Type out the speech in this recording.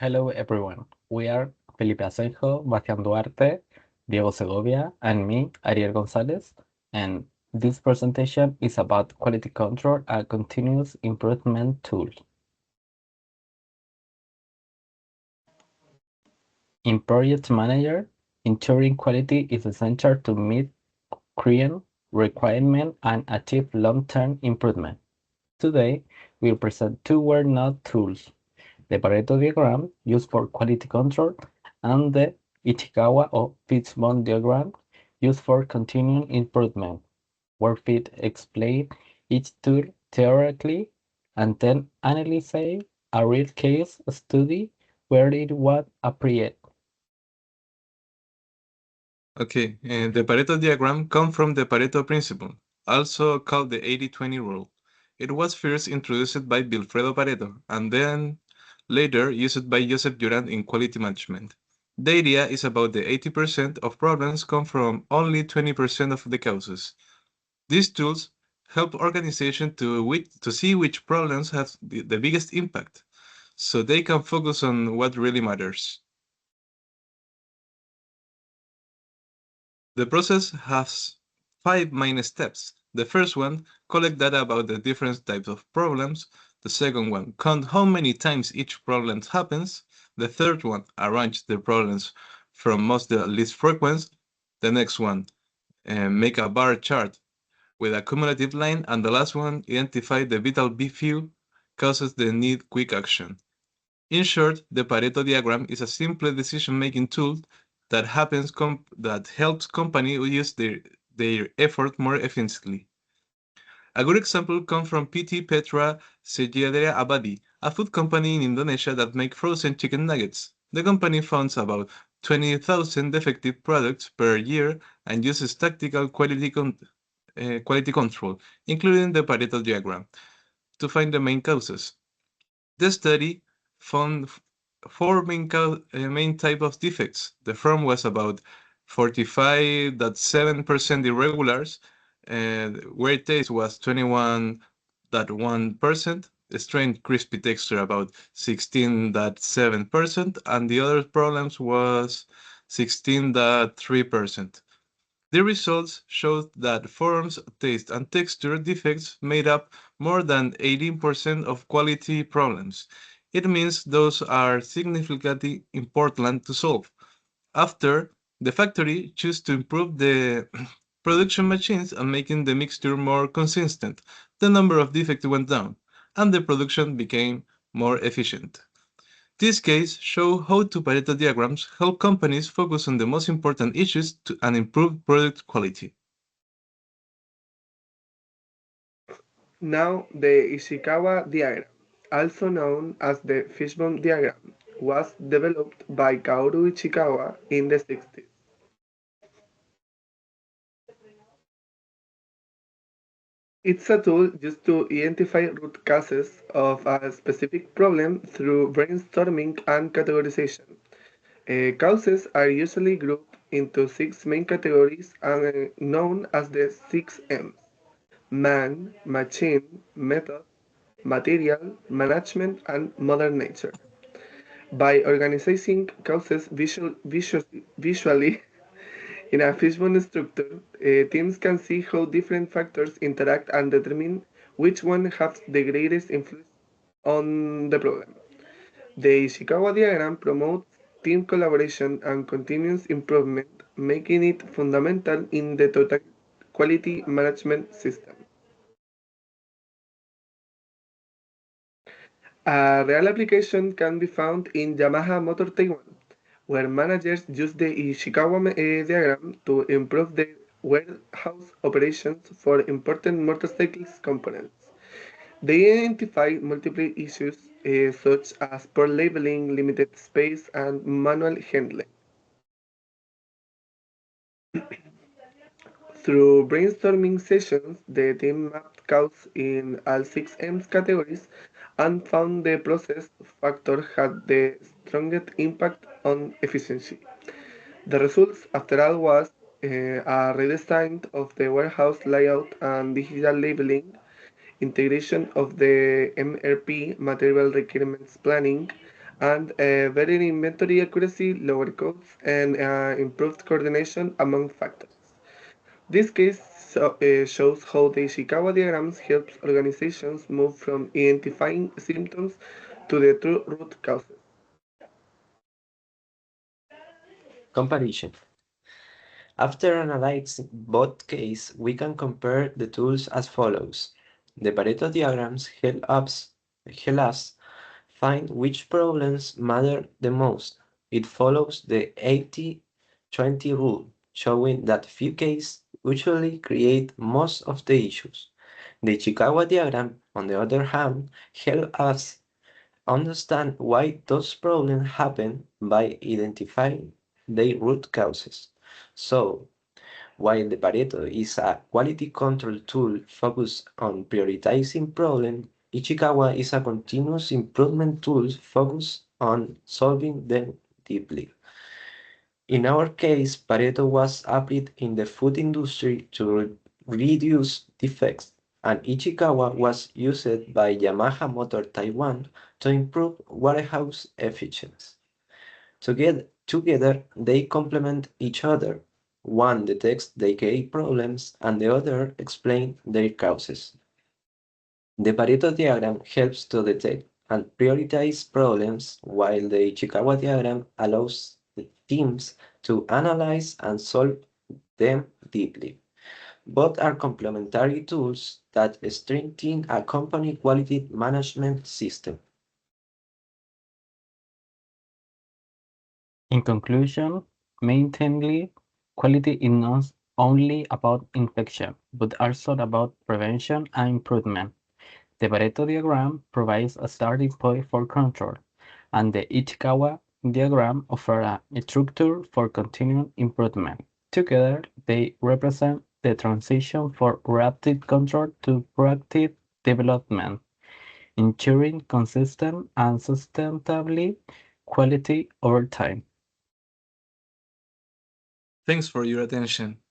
Hello everyone, we are Felipe Asenjo, Bastián Duarte, Diego Segovia, and me, Ariel Gonzáles, and this presentation is about quality control and continuous improvement tools. In Project Manager, ensuring quality is essential to meet current requirements and achieve long-term improvement. Today, we'll present two word-not tools, the Pareto diagram used for quality control and the Ichikawa or Fishbone diagram used for continuing improvement, where we explain each tool theoretically and then analyze a real case study where it was applied. Okay, the Pareto diagram comes from the Pareto principle, also called the 80-20 rule. It was first introduced by Vilfredo Pareto and then later used by Joseph Durant in quality management. The idea is about the 80% of problems come from only 20% of the causes. These tools help organizations to see which problems have the biggest impact, so they can focus on what really matters. The process has 5 main steps. The first one, collect data about the different types of problems. The second one, count how many times each problem happens. The third one, arrange the problems from most to least frequent. The next one, make a bar chart with a cumulative line. And the last one, identify the vital few causes that need quick action. In short, the Pareto diagram is a simple decision-making tool that helps companies use their effort more efficiently. A good example comes from PT Petra Sejahtera Abadi, a food company in Indonesia that makes frozen chicken nuggets. The company funds about 20,000 defective products per year and uses tactical quality control, including the Pareto diagram, to find the main causes. The study found four main type of defects. The firm was about 45.7% irregulars, weird taste was 21.1%, strange crispy texture about 16.7%, and the other problems was 16.3%. The results showed that forms, taste, and texture defects made up more than 18% of quality problems. It means those are significantly important to solve. After, the factory chose to improve the production machines and making the mixture more consistent. The number of defects went down, and the production became more efficient. This case show how two Pareto diagrams help companies focus on the most important issues and improve product quality. Now, the Ishikawa diagram, also known as the fishbone diagram, was developed by Kaoru Ishikawa in the 60s. It's a tool used to identify root causes of a specific problem through brainstorming and categorization. Causes are usually grouped into six main categories and known as the six M's: man, machine, method, material, management, and modern nature. By organizing causes visually in a fishbone structure, teams can see how different factors interact and determine which one has the greatest influence on the problem. The Ishikawa diagram promotes team collaboration and continuous improvement, making it fundamental in the total quality management system. A real application can be found in Yamaha Motor Taiwan, where managers use the Ishikawa diagram to improve their warehouse operations for important motorcycles components. They identify multiple issues such as poor labeling, limited space, and manual handling. Through brainstorming sessions, the team mapped costs in all six M's categories and found the process factor had the strongest impact on efficiency. The results, after all, was a redesign of the warehouse layout and digital labeling, integration of the MRP, Material Requirements Planning, and better inventory accuracy, lower costs, and improved coordination among factors. This case shows how the Ishikawa diagrams helps organizations move from identifying symptoms to the true root causes. Comparison. After analyzing both cases, we can compare the tools as follows. The Pareto diagrams help us find which problems matter the most. It follows the 80-20 rule, showing that few cases usually create most of the issues. The Ishikawa diagram, on the other hand, helps us understand why those problems happen by identifying their root causes. So, while the Pareto is a quality control tool focused on prioritizing problems, Ichikawa is a continuous improvement tool focused on solving them deeply. In our case, Pareto was applied in the food industry to reduce defects, and Ichikawa was used by Yamaha Motor Taiwan to improve warehouse efficiency. Together, they complement each other. One detects decay problems and the other explains their causes. The Pareto diagram helps to detect and prioritize problems, while the Ichikawa diagram allows the teams to analyze and solve them deeply. Both are complementary tools that strengthen a company quality management system. In conclusion, maintaining quality is not only about inspection, but also about prevention and improvement. The Pareto diagram provides a starting point for control, and the Ichikawa diagram offers a structure for continuous improvement. Together, they represent the transition from reactive control to proactive development, ensuring consistent and sustainably quality over time. Thanks for your attention.